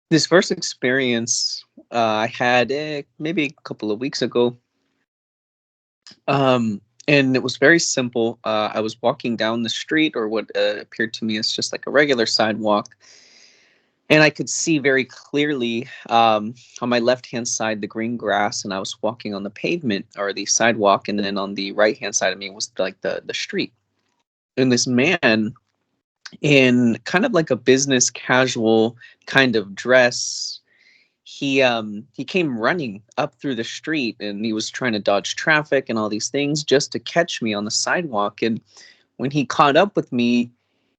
This first experience I had maybe a couple of weeks ago. And it was very simple. I was walking down the street, or what appeared to me as just like a regular sidewalk, and I could see very clearly on my left-hand side the green grass, and I was walking on the pavement or the sidewalk, and then on the right-hand side of me was like the street. And this man, in kind of like a business casual kind of dress, he came running up through the street, and he was trying to dodge traffic and all these things just to catch me on the sidewalk. And when he caught up with me,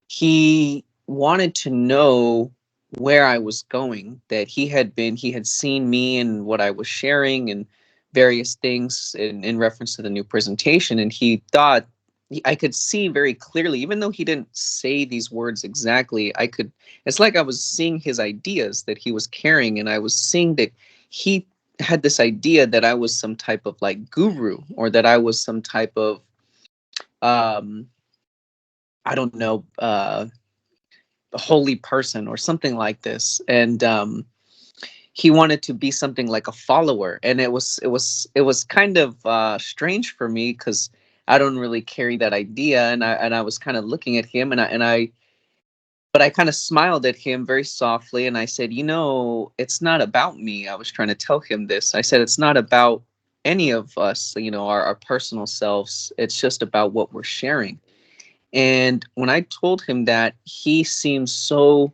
he wanted to know where I was going, that he had seen me and what I was sharing and various things in reference to the new presentation. And he thought I could see very clearly, even though he didn't say these words exactly, it's like I was seeing his ideas that he was carrying, and I was seeing that he had this idea that I was some type of like guru, or that I was some type of, um, I don't know, a holy person or something like this. And he wanted to be something like a follower. And it was kind of strange for me, because I don't really carry that idea. And I was kind of looking at him, but I kind of smiled at him very softly, and I said, it's not about me. I was trying to tell him this. I said, it's not about any of us, our personal selves. It's just about what we're sharing. And when I told him that, he seemed so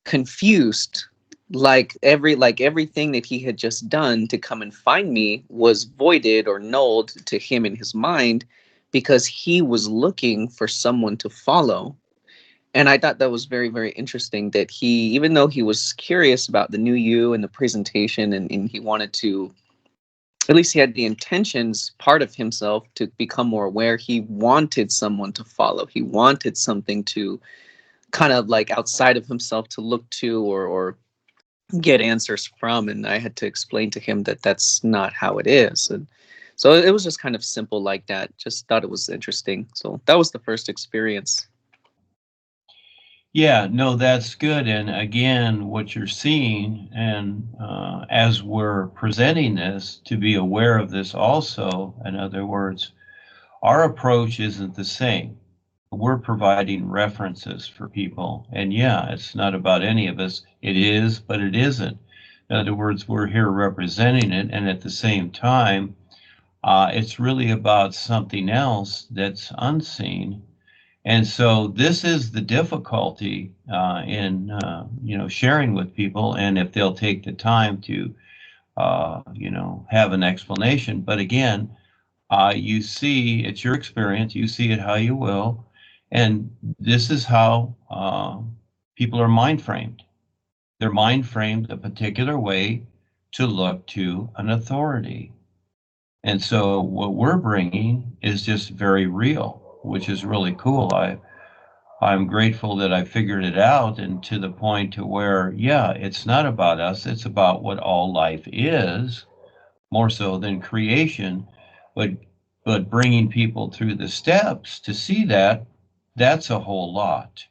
confused, like everything that he had just done to come and find me was voided or nulled to him in his mind, because he was looking for someone to follow. And I thought that was very, very interesting, that he, even though he was curious about the new you and the presentation, and he wanted to, at least he had the intentions, part of himself, to become more aware, he wanted someone to follow. He wanted something to kind of like outside of himself to look to, or get answers from. And I had to explain to him that that's not how it is. And so it was just kind of simple like that. Just thought it was interesting. So that was the first experience. Yeah, no, that's good. And again, what you're seeing, and as we're presenting this, to be aware of this also, in other words, our approach isn't the same. We're providing references for people. And yeah, it's not about any of us. It is, but it isn't. In other words, we're here representing it. And at the same time, it's really about something else that's unseen. And so this is the difficulty in sharing with people, and if they'll take the time to have an explanation. But again, you see, it's your experience. You see it how you will, and this is how people are mind framed. They're mind framed a particular way to look to an authority. And so what we're bringing is just very real, which is really cool. I'm grateful that I figured it out, and to the point to where, yeah, it's not about us. It's about what all life is, more so than creation. But bringing people through the steps to see that, that's a whole lot.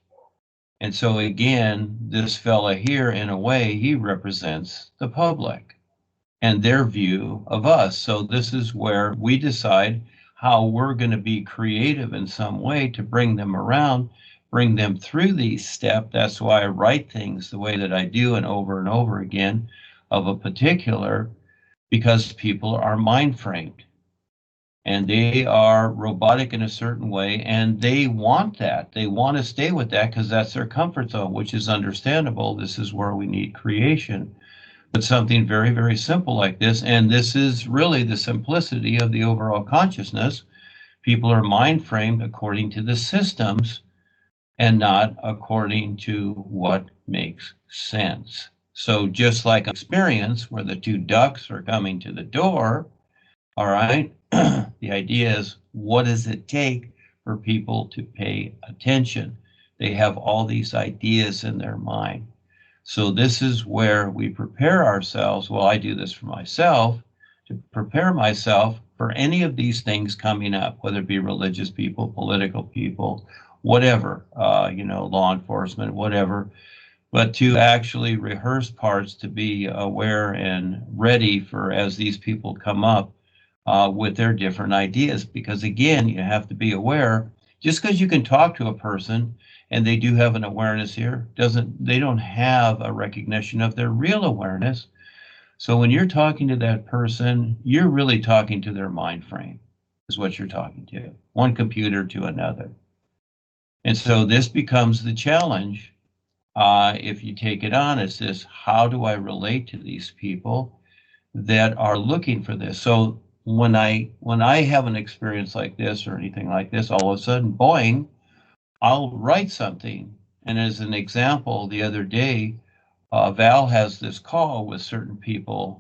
And so again, this fella here, in a way, he represents the public and their view of us. So this is where we decide how we're going to be creative in some way to bring them around, bring them through these steps. That's why I write things the way that I do, and over again, of a particular, because people are mind framed and they are robotic in a certain way, and they want that. They want to stay with that because that's their comfort zone, which is understandable. This is where we need creation. But something very, very simple like this, and this is really the simplicity of the overall consciousness. People are mind framed according to the systems and not according to what makes sense. So just like an experience where the two ducks are coming to the door, all right, the idea is, what does it take for people to pay attention? They have all these ideas in their mind. So this is where we prepare ourselves. Well, I do this for myself, to prepare myself for any of these things coming up, whether it be religious people, political people, whatever, law enforcement, whatever. but to actually rehearse parts to be aware and ready for as these people come up with their different ideas. Because again, you have to be aware, just because you can talk to a person and they do have an awareness here, they don't have a recognition of their real awareness. So when you're talking to that person, you're really talking to their mind frame, is what you're talking to, one computer to another. And so this becomes the challenge. If you take it on, it's this: how do I relate to these people that are looking for this? So when I have an experience like this or anything like this, all of a sudden, boing, I'll write something. And as an example, the other day, Val has this call with certain people,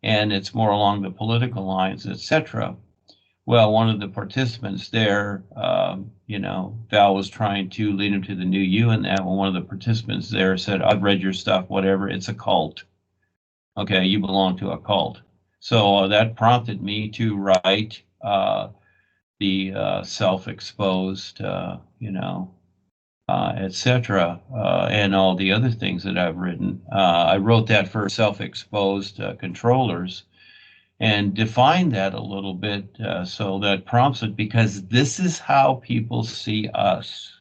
and it's more along the political lines, etc. Well, one of the participants there, Val was trying to lead him to the new you, and that one of the participants there said, "I've read your stuff, whatever, it's a cult. Okay, you belong to a cult." So that prompted me to write the self-exposed, etc., and all the other things that I've written. I wrote that for self-exposed controllers and define that a little bit, so that prompts it, because this is how people see us.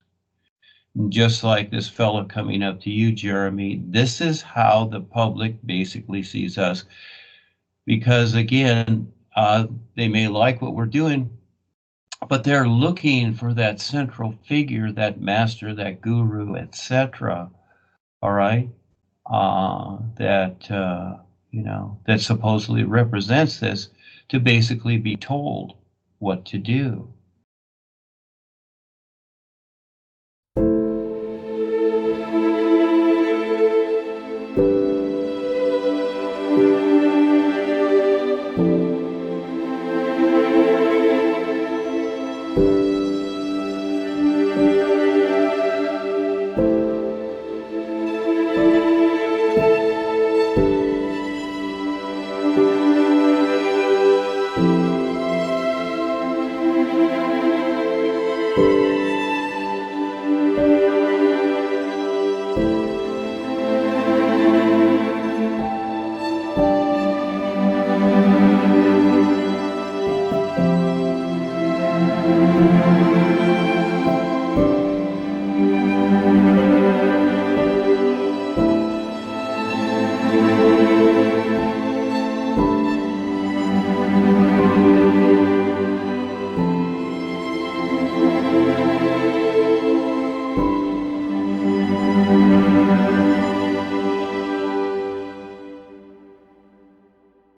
Just like this fellow coming up to you, Jeremy, this is how the public basically sees us. Because again, they may like what we're doing, but they're looking for that central figure, that master, that guru, etc. All right, that supposedly represents this, to basically be told what to do.